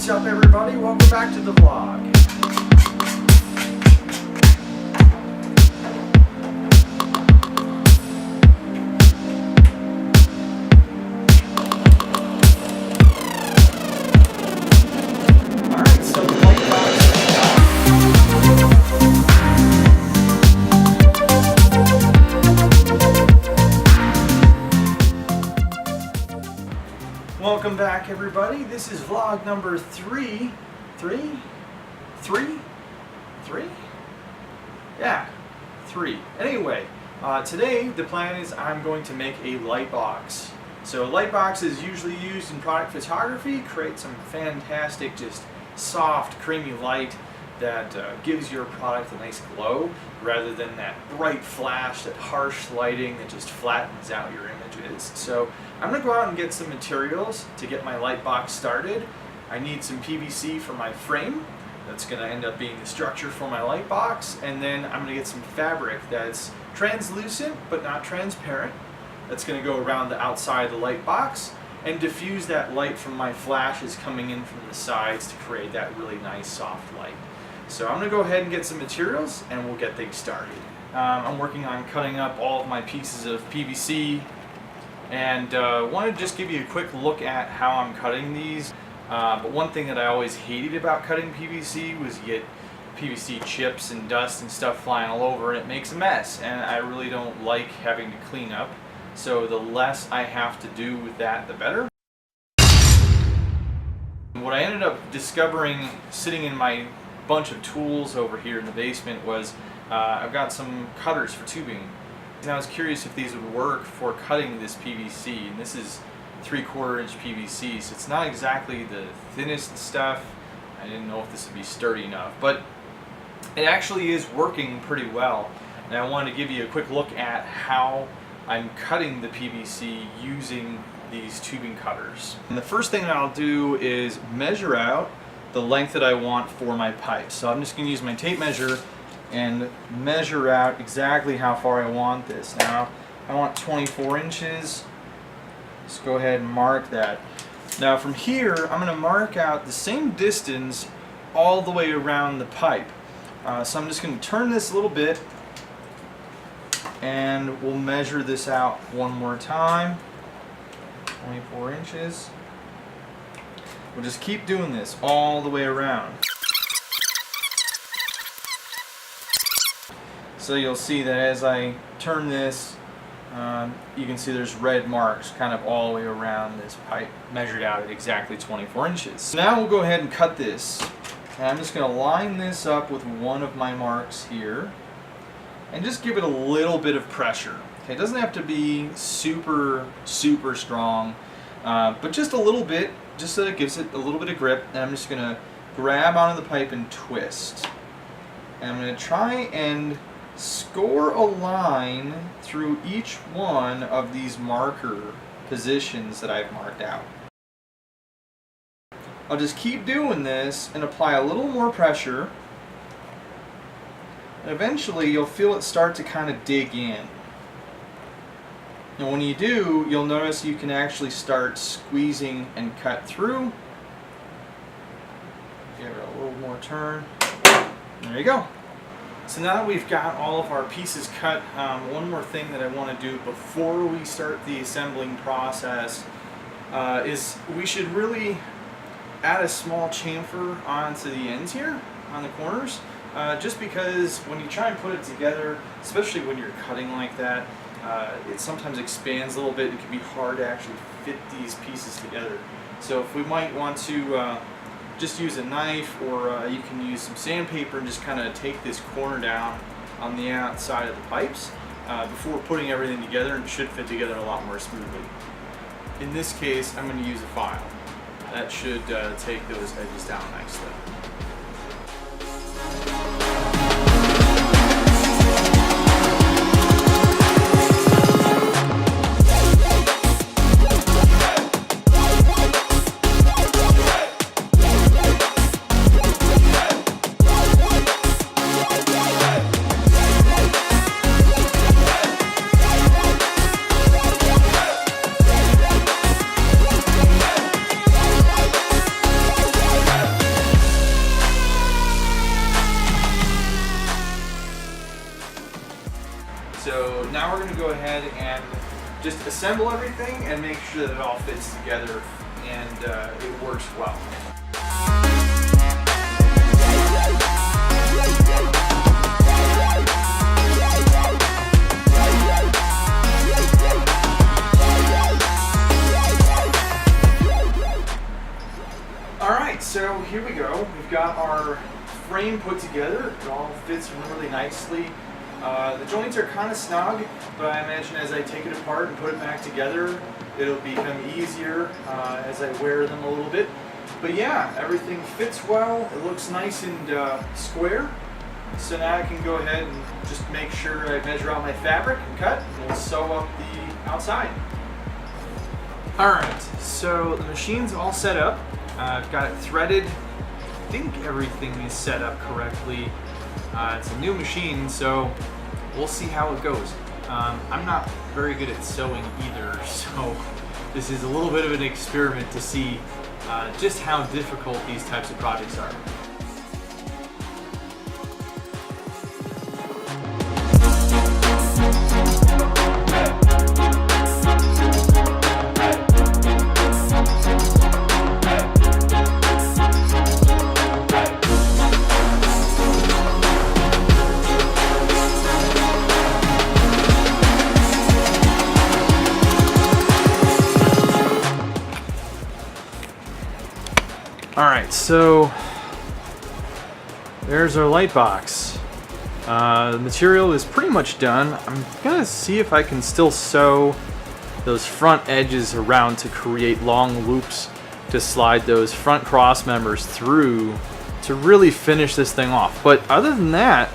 What's up, everybody? Welcome back to the vlog. Alright, so the light box. Welcome back, everybody. This is vlog number three? Yeah, 3. Anyway, today the plan is I'm going to make a light box. So a light box is usually used in product photography, create some fantastic, just soft, creamy light that gives your product a nice glow rather than that bright flash, that harsh lighting that just flattens out your images. So I'm going to go out and get some materials to get my light box started. I need some PVC for my frame. That's going to end up being the structure for my light box, and then I'm going to get some fabric that's translucent but not transparent. That's going to go around the outside of the light box and diffuse that light from my flashes coming in from the sides to create that really nice soft light. So I'm going to go ahead and get some materials and we'll get things started. I'm working on cutting up all of my pieces of PVC, and want to just give you a quick look at how I'm cutting these. But one thing that I always hated about cutting PVC was you get PVC chips and dust and stuff flying all over, and it makes a mess, and I really don't like having to clean up. So the less I have to do with that, the better. What I ended up discovering sitting in my bunch of tools over here in the basement was I've got some cutters for tubing, and I was curious if these would work for cutting this PVC. And this is 3/4 inch PVC, so it's not exactly the thinnest stuff. I didn't know if this would be sturdy enough, but it actually is working pretty well. And I wanted to give you a quick look at how I'm cutting the PVC using these tubing cutters. And the first thing that I'll do is measure out the length that I want for my pipe. So I'm just going to use my tape measure and measure out exactly how far I want this. Now I want 24 inches. Let's go ahead and mark that. Now from here, I'm going to mark out the same distance all the way around the pipe. So I'm just going to turn this a little bit, and we'll measure this out one more time. 24 inches. We'll just keep doing this all the way around. So you'll see that as I turn this, you can see there's red marks kind of all the way around this pipe, measured out at exactly 24 inches. So now we'll go ahead and cut this. And I'm just going to line this up with one of my marks here and just give it a little bit of pressure. Okay, it doesn't have to be super strong, but just a little bit, just so that it gives it a little bit of grip. And I'm just going to grab onto the pipe and twist. And I'm going to try and score a line through each one of these marker positions that I've marked out. I'll just keep doing this and apply a little more pressure, and eventually you'll feel it start to kind of dig in. And when you do, you'll notice you can actually start squeezing and cut through. Give it a little more turn. There you go. So now that we've got all of our pieces cut, one more thing that I want to do before we start the assembling process is we should really add a small chamfer onto the ends here, on the corners, just because when you try and put it together, especially when you're cutting like that, it sometimes expands a little bit. It can be hard to actually fit these pieces together. So if we might want to just use a knife, or you can use some sandpaper and just kind of take this corner down on the outside of the pipes before putting everything together, and it should fit together a lot more smoothly. In this case, I'm going to use a file. That should take those edges down nicely. go ahead and just assemble everything and make sure that it all fits together and it works well. Alright, so here we go. We've got our frame put together. It all fits really nicely. The joints are kind of snug, but I imagine as I take it apart and put it back together, it'll become easier as I wear them a little bit. But yeah, everything fits well. It looks nice and square. So now I can go ahead and just make sure I measure out my fabric and cut, and we'll sew up the outside. Alright, so the machine's all set up. I've got it threaded. I think everything is set up correctly. It's a new machine, so we'll see how it goes. I'm not very good at sewing either, so this is a little bit of an experiment to see just how difficult these types of projects are. Alright, so there's our light box. The material is pretty much done. I'm gonna see if I can still sew those front edges around to create long loops to slide those front cross members through to really finish this thing off. But other than that,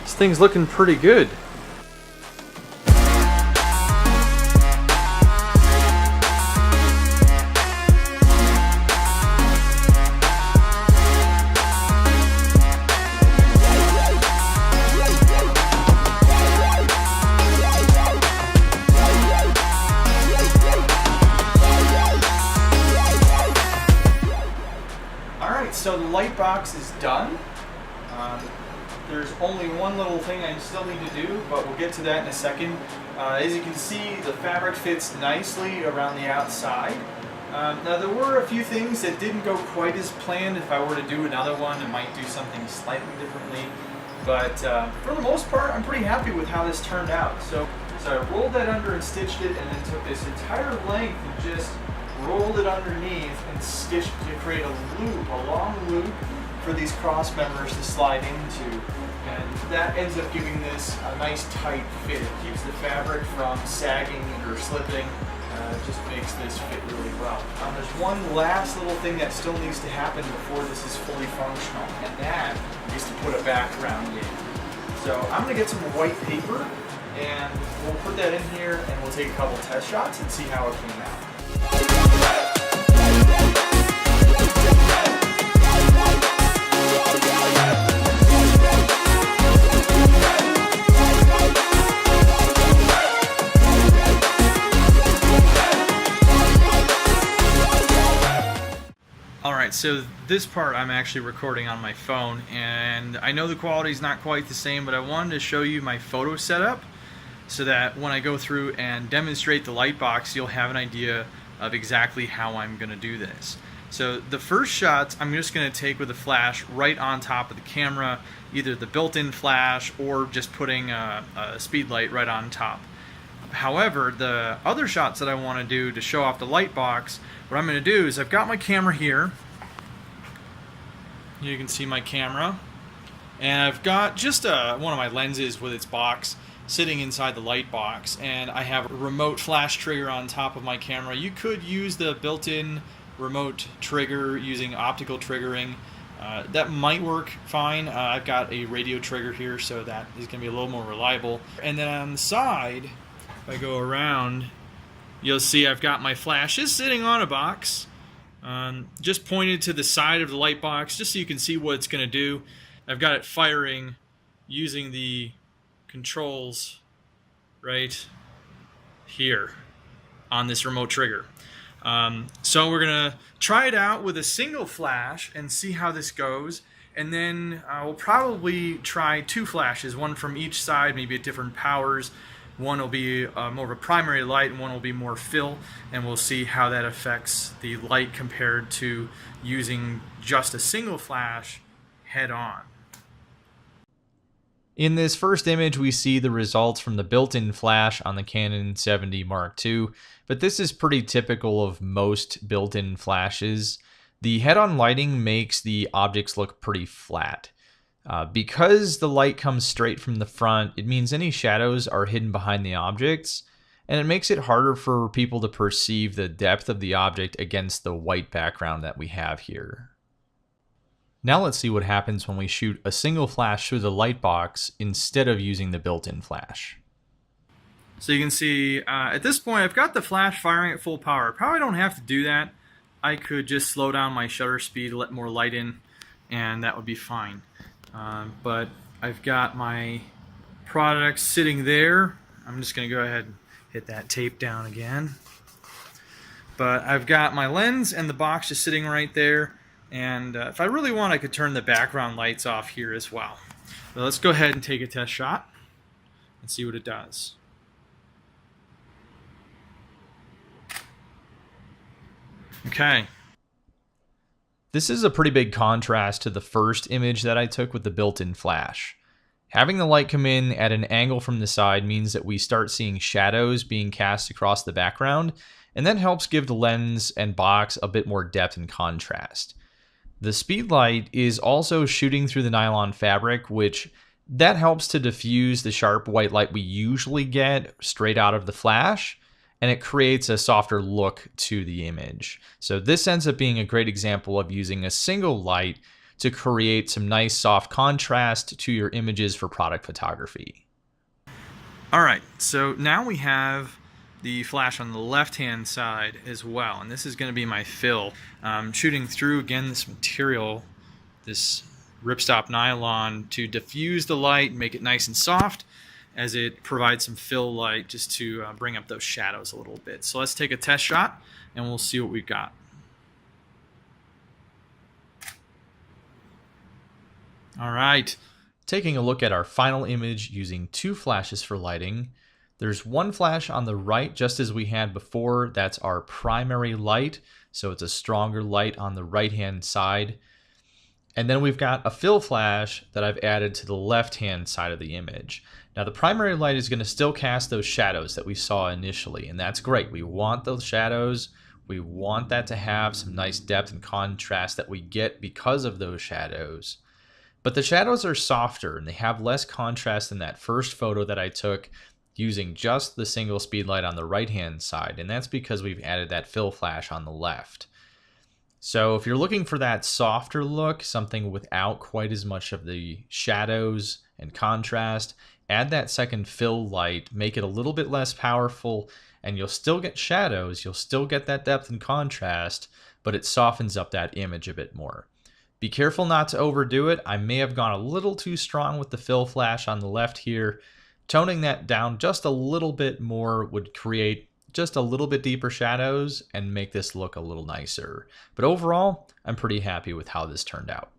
this thing's looking pretty good. So the light box is done. There's only one little thing I still need to do, but we'll get to that in a second. As you can see, the fabric fits nicely around the outside. Now there were a few things that didn't go quite as planned. If I were to do another one, I might do something slightly differently. But for the most part, I'm pretty happy with how this turned out. So I rolled that under and stitched it, and then took this entire length and just rolled it underneath and stitched to create a loop, a long loop for these cross members to slide into. And that ends up giving this a nice tight fit. It keeps the fabric from sagging or slipping. It just makes this fit really well. There's one last little thing that still needs to happen before this is fully functional, and that is to put a background in. So I'm going to get some white paper, and we'll put that in here, and we'll take a couple test shots and see how it came out. Alright, so this part I'm actually recording on my phone, and I know the quality is not quite the same, but I wanted to show you my photo setup so that when I go through and demonstrate the light box, you'll have an idea of exactly how I'm going to do this. So the first shot I'm just going to take with a flash right on top of the camera, either the built-in flash or just putting a speed light right on top. However, the other shots that I want to do to show off the light box, what I'm going to do is I've got my camera here. You can see my camera, and I've got just one of my lenses with its box sitting inside the light box, and I have a remote flash trigger on top of my camera. You could use the built-in remote trigger using optical triggering. That might work fine. I've got a radio trigger here, so that is going to be a little more reliable. And then on the side, if I go around, you'll see I've got my flashes sitting on a box, just pointed to the side of the light box, just so you can see what it's going to do. I've got it firing using the controls right here on this remote trigger. So we're going to try it out with a single flash and see how this goes. and then we'll probably try 2 flashes, one from each side, maybe at different powers. One will be more of a primary light and one will be more fill, and we'll see how that affects the light compared to using just a single flash head on. In this first image, we see the results from the built-in flash on the Canon 70 Mark II, but this is pretty typical of most built-in flashes. The head-on lighting makes the objects look pretty flat. Because the light comes straight from the front, it means any shadows are hidden behind the objects, and it makes it harder for people to perceive the depth of the object against the white background that we have here. Now let's see what happens when we shoot a single flash through the light box instead of using the built-in flash. So you can see at this point I've got the flash firing at full power. Probably don't have to do that. I could just slow down my shutter speed, let more light in, and that would be fine. But I've got my product sitting there. I'm just going to go ahead and hit that tape down again. But I've got my lens and the box just sitting right there. And if I really want, I could turn the background lights off here as well. So let's go ahead and take a test shot and see what it does. Okay. This is a pretty big contrast to the first image that I took with the built-in flash. Having the light come in at an angle from the side means that we start seeing shadows being cast across the background, and that helps give the lens and box a bit more depth and contrast. The speed light is also shooting through the nylon fabric, which that helps to diffuse the sharp white light we usually get straight out of the flash, and it creates a softer look to the image. So this ends up being a great example of using a single light to create some nice soft contrast to your images for product photography. All right, so now we have the flash on the left-hand side as well, and this is going to be my fill. Shooting through, again, this material, this ripstop nylon, to diffuse the light and make it nice and soft, as it provides some fill light just to bring up those shadows a little bit. So let's take a test shot and we'll see what we've got. All right. Taking a look at our final image using 2 flashes for lighting. There's one flash on the right, just as we had before. That's our primary light, so it's a stronger light on the right-hand side. And then we've got a fill flash that I've added to the left-hand side of the image. Now the primary light is going to still cast those shadows that we saw initially, and that's great. We want those shadows. We want that to have some nice depth and contrast that we get because of those shadows. But the shadows are softer and they have less contrast than that first photo that I took using just the single speed light on the right-hand side, and that's because we've added that fill flash on the left. So if you're looking for that softer look, something without quite as much of the shadows and contrast, add that second fill light, make it a little bit less powerful, and you'll still get shadows, you'll still get that depth and contrast, but it softens up that image a bit more. Be careful not to overdo it. I may have gone a little too strong with the fill flash on the left here. Toning that down just a little bit more would create just a little bit deeper shadows and make this look a little nicer. But overall, I'm pretty happy with how this turned out.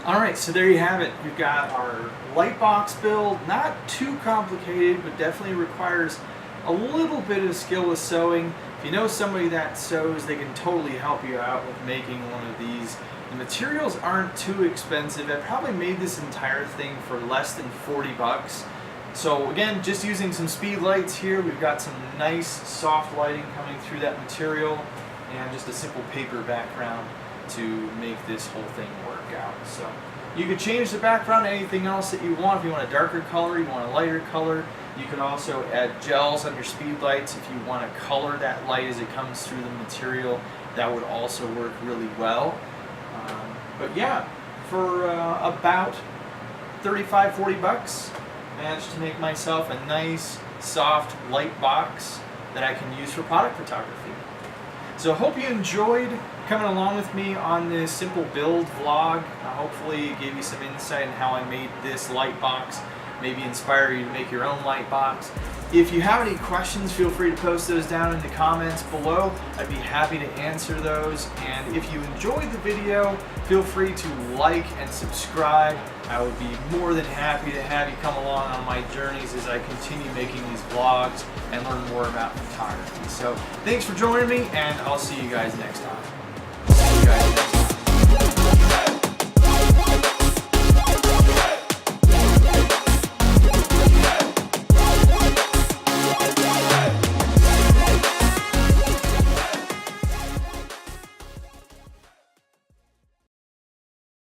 All right, so there you have it. We've got our light box build. Not too complicated, but definitely requires a little bit of skill with sewing. If you know somebody that sews, they can totally help you out with making one of these. The materials aren't too expensive. I probably made this entire thing for less than 40 bucks. So again, just using some speed lights here, we've got some nice soft lighting coming through that material and just a simple paper background to make this whole thing work out. So you could change the background to anything else that you want. If you want a darker color, you want a lighter color. You could also add gels on your speed lights if you want to color that light as it comes through the material. That would also work really well. But yeah, for about 35, 40 bucks, managed to make myself a nice, soft, light box that I can use for product photography. So I hope you enjoyed coming along with me on this simple build vlog. Hopefully it gave you some insight on how I made this light box. maybe inspire you to make your own light box. If you have any questions, feel free to post those down in the comments below. I'd be happy to answer those. And if you enjoyed the video, feel free to like and subscribe. I would be more than happy to have you come along on my journeys as I continue making these vlogs and learn more about photography. So thanks for joining me, and I'll see you guys next time.